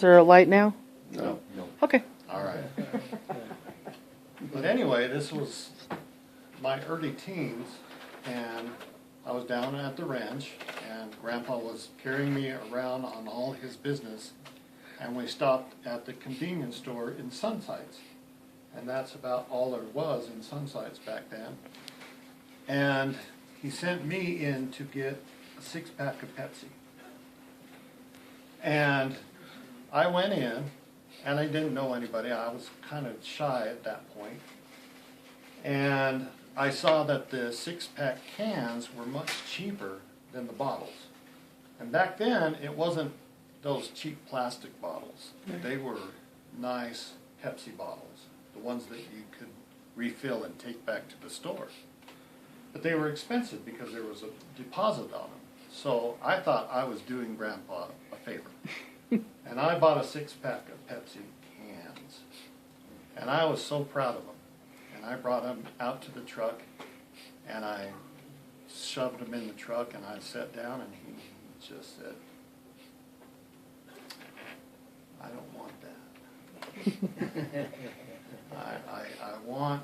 Is there a light now? No. Okay. All right. But anyway, this was my early teens, and I was down at the ranch, and Grandpa was carrying me around on all his business, and we stopped at the convenience store in Sunsites, and that's about all there was in Sunsites back then. And he sent me in to get a 6-pack of Pepsi. And I went in, and I didn't know anybody. I was kind of shy at that point. And I saw that the 6-pack cans were much cheaper than the bottles. And back then, it wasn't those cheap plastic bottles. They were nice Pepsi bottles, the ones that you could refill and take back to the store. But they were expensive because there was a deposit on them. So I thought I was doing Grandpa a favor. And I bought a 6-pack of Pepsi cans. And I was so proud of them. And I brought them out to the truck, and I shoved them in the truck, and I sat down, and he just said, I don't want that. I want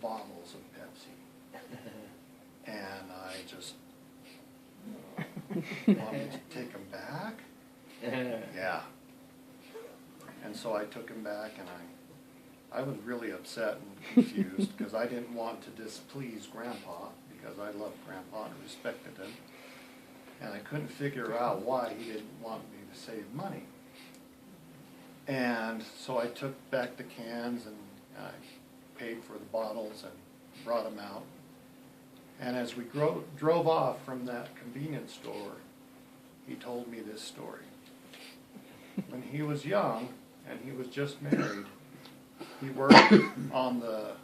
bottles of Pepsi. And I just, want me to take them back? Yeah. And so I took him back, and I was really upset and confused because I didn't want to displease Grandpa because I loved Grandpa and respected him. And I couldn't figure out why he didn't want me to save money. And so I took back the cans, and I paid for the bottles and brought them out. And as we drove off from that convenience store, he told me this story. When he was young and he was just married, he worked on the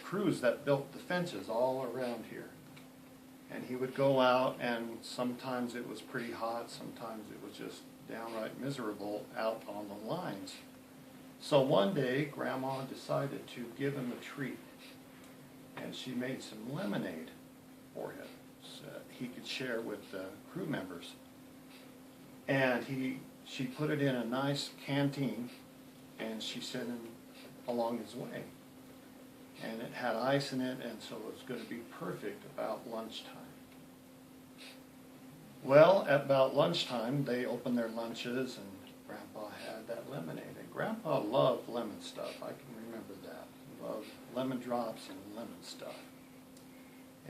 crews that built the fences all around here. And he would go out, and sometimes it was pretty hot, sometimes it was just downright miserable out on the lines. So one day, Grandma decided to give him a treat. And she made some lemonade for him so he could share with the crew members. And she put it in a nice canteen, and she sent him along his way. And it had ice in it, and so it was going to be perfect about lunchtime. Well, at about lunchtime, they opened their lunches, and Grandpa had that lemonade. And Grandpa loved lemon stuff. I can remember that. He loved lemon drops and lemon stuff.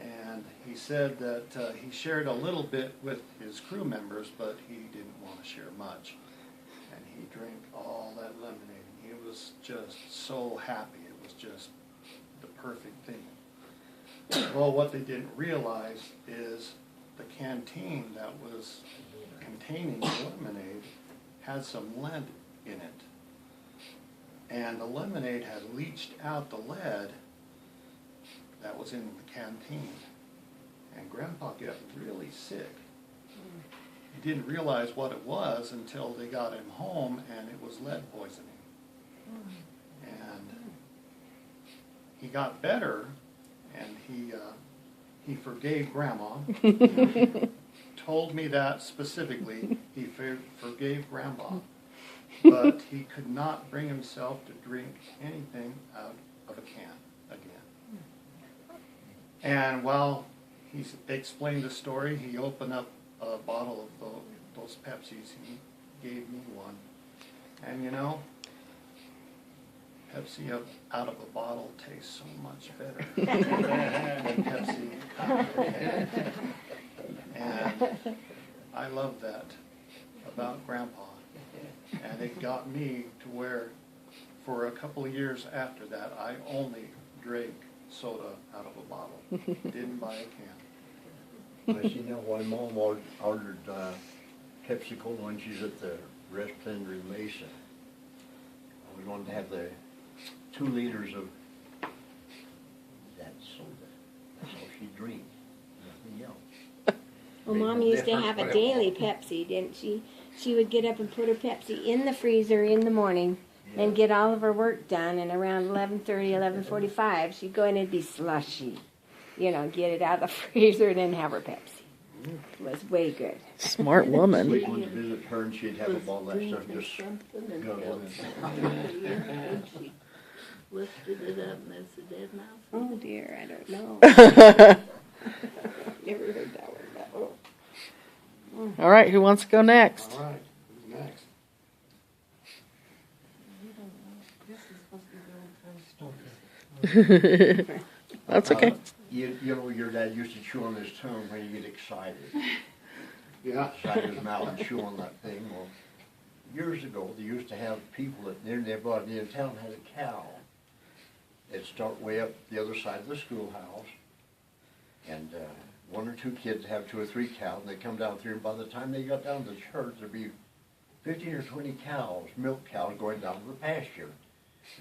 And he said that he shared a little bit with his crew members, but he didn't want to share much. And he drank all that lemonade, and he was just so happy. It was just the perfect thing. Well, what they didn't realize is the canteen that was containing the lemonade had some lead in it. And the lemonade had leached out the lead that was in the canteen. And Grandpa got really sick. He didn't realize what it was until they got him home, and it was lead poisoning. And he got better, and he forgave Grandma. Told me that specifically. He forgave Grandma. But he could not bring himself to drink anything out of a can again. And while he explained the story, he opened up a bottle of those Pepsis. He gave me one. And you know, Pepsi out of a bottle tastes so much better than Pepsi out of a can. And I love that about Grandpa. And it got me to where, for a couple of years after that, I only drank soda out of a bottle. Didn't buy a can. I seen that one mom ordered Pepsi-Cola when she's at the Rest Henry Mesa. We wanted to have the 2 liters of that soda. That's all she drank. Nothing else. Well, Mom used to have a daily Pepsi, didn't she? She would get up and put her Pepsi in the freezer in the morning and get all of her work done, and around 11:30, 11:45, she'd go in and it'd be slushy. You know, get it out of the freezer and then have her Pepsi. was way good. Smart We woman. went to visit her and she'd have all that stuff just guzzling. She lifted it up and I said, Dad, now. Oh dear, I don't know. Never heard that one. All right, who wants to go next? All right, who's next? That's okay. You know, your dad used to chew on his tongue when you get excited. Yeah. Side his mouth and chew on that thing. Well, years ago, they used to have people that they brought in town had a cow. They'd start way up the other side of the schoolhouse, and one or two kids have 2 or 3 cows, and they come down through, and by the time they got down to the church, there'd be 15 or 20 cows, milk cows, going down to the pasture.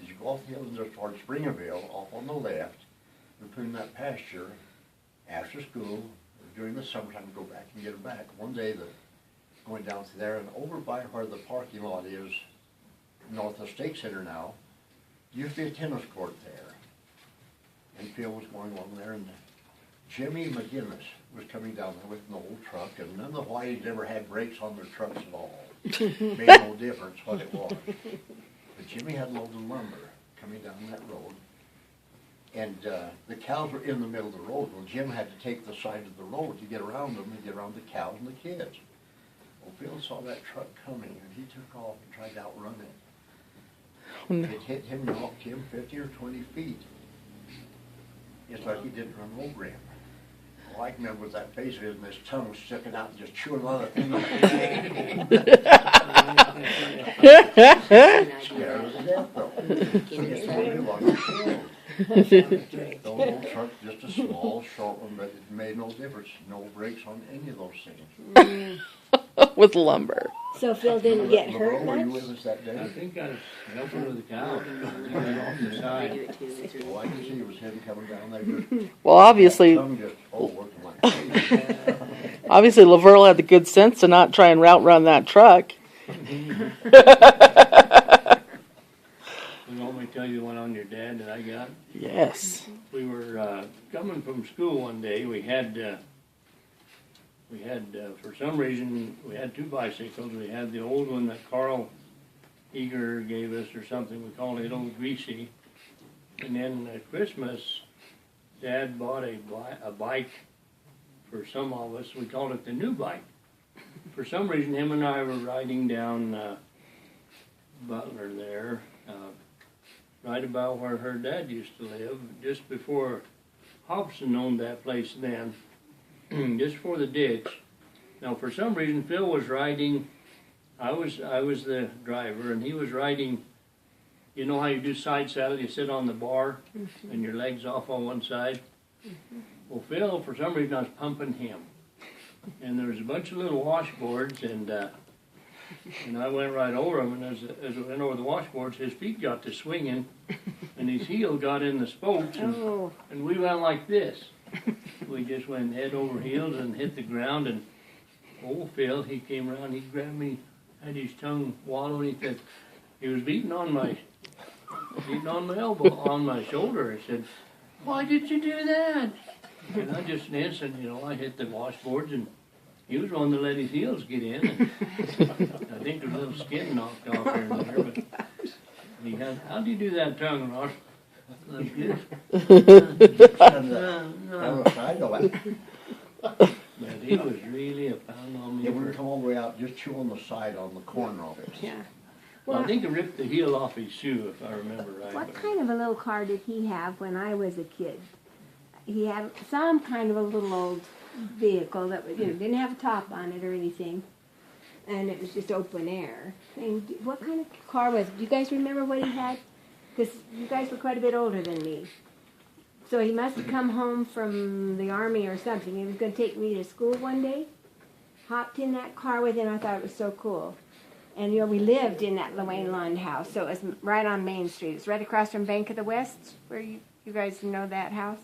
As you go off the hill and there's toward Springerville, off on the left, we put in that pasture after school, or during the summertime, go back and get them back. One day, going down through there, and over by where the parking lot is, north of State Center now, used to be a tennis court there. And Phil was going along there, and Jimmy McGinnis was coming down there with an old truck, and none of the Whiteys ever had brakes on their trucks at all. Made no difference what it was. But Jimmy had a load of lumber coming down that road, and the cows were in the middle of the road. Well, Jim had to take the side of the road to get around them and get around the cows and the kids. Well, Phil saw that truck coming, and he took off and tried to outrun it. It hit him and knocked him 50 or 20 feet. It's like he didn't run over him. All I can remember was that face of his and his tongue sticking out and just chewing on the thing. Scared to death, though. It's totally like the old truck, just a small, short one, but it made no difference. No brakes on any of those things. With lumber. So Phil didn't get Laverne, hurt were you much? with us that I day? think I was helping with the cow. He went off the side. Oh, I can see it was him coming down there. Just, Well, obviously, tongue just, working like crazy. obviously Laverle had the good sense to not try and route run that truck. You want me to tell you the one on your dad that I got? Yes. We were coming from school one day. We had for some reason, we had 2 bicycles. We had the old one that Carl Eager gave us or something. We called it Old Greasy. And then at Christmas, Dad bought a bike for some of us. We called it the new bike. For some reason, him and I were riding down Butler there, right about where her dad used to live, just before Hobson owned that place then. Just before the ditch. Now, for some reason, Phil was riding. I was the driver, and he was riding. You know how you do side saddle? You sit on the bar, and your legs off on one side. Well, Phil, for some reason, I was pumping him, and there was a bunch of little washboards, and I went right over him. And as I went over the washboards, his feet got to swinging, and his heel got in the spokes, and we went like this. We just went head over heels and hit the ground, and old Phil, he came around, he grabbed me, had his tongue wallowing, he was beating on my elbow, on my shoulder. I said, "Why did you do that?" And I just instant, I hit the washboards, and he was one that let his heels get in. And I think there was a little skin knocked off here and there, but he had, "How'd you do that tongue, Ross?" Like this. But he was really a pound on me. It wouldn't come all the way out, just chew on the side, on the corner of it. Yeah. Well, I think I ripped the heel off his shoe, if I remember right. What kind of a little car did he have when I was a kid? He had some kind of a little old vehicle that didn't have a top on it or anything, and it was just open air. And what kind of car was it? Do you guys remember what he had? Because you guys were quite a bit older than me. So he must have come home from the army or something. He was going to take me to school one day. Hopped in that car with him. I thought it was so cool. And, we lived in that Llewellyn Lund house. So it was right on Main Street. It's right across from Bank of the West, where you guys know that house.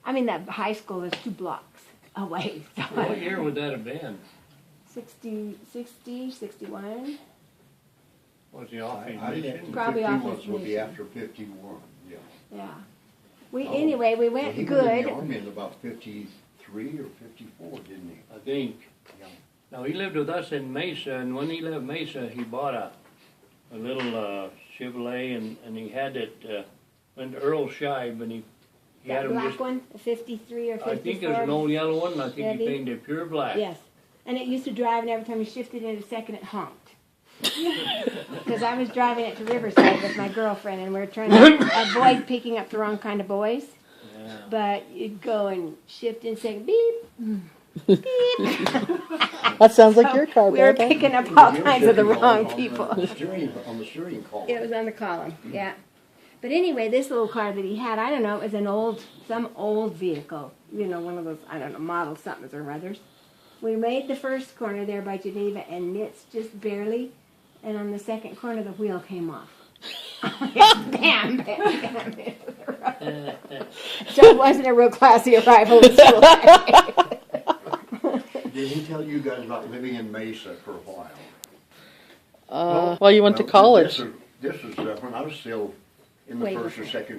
I mean, that high school was 2 blocks away. So What year would that have been? 60, 61. Was he off his I think mission? Probably off 51 his would be mission. after 51, yeah. Yeah. Anyway, we went He was in good. the Army in about 53 53 or 54, didn't he? I think. Yeah. Now, he lived with us in Mesa, and when he left Mesa, he bought a little Chevrolet, and he had it, went to Earl Scheib, and he had That him black just, one, a 53 or 54. I think there's an old yellow one, and I think he Chevy. painted it pure black. Yes, and it used to drive, and every time you shifted it a second, it honked. Because I was driving it to Riverside with my girlfriend, and we were trying to avoid picking up the wrong kind of boys. Yeah. But you'd go and shift in second, beep, beep. That sounds like So your car, we were Barbara. picking up all Your kinds of the steering wrong column people. On the steering column. It was on the column, yeah. But anyway, this little car that he had, I don't know, it was some old vehicle. You know, one of those, I don't know, model somethings or others. We made the first corner there by Geneva, and it's just barely. And on the second corner, the wheel came off. bam, bam, bam. So it wasn't a real classy arrival. It was still Did he tell you guys about living in Mesa for a while? Well, you went to Well, college. This was when I was still in the Way first or before. second